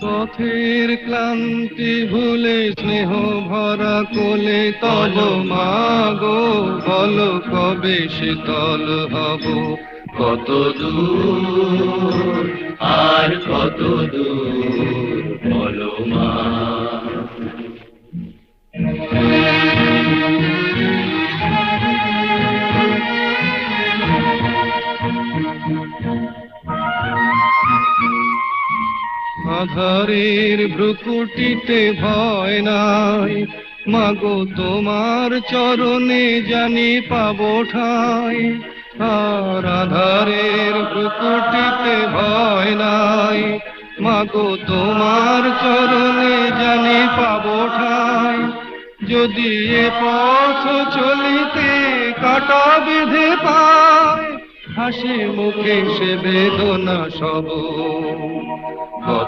পথের ক্লান্তি ভুলে স্নেহ ভরা কোলে তব মাগো বলো কবে শীতল হব। কত দূর আর কত দূর বলো মা। আধারের ভ্রুকুটিতে ভয় নাই, মাগো তোমার চরণে জানি পাবো ঠাঁই। আর আধারের ভ্রুকুটিতে ভয় নাই, মাগো তোমার চরণে জানি পাবো ঠাঁই। যদি এ পথ চলিতে কাটা বেঁধে পায়, হাসি মুখে সে বেদনা সব।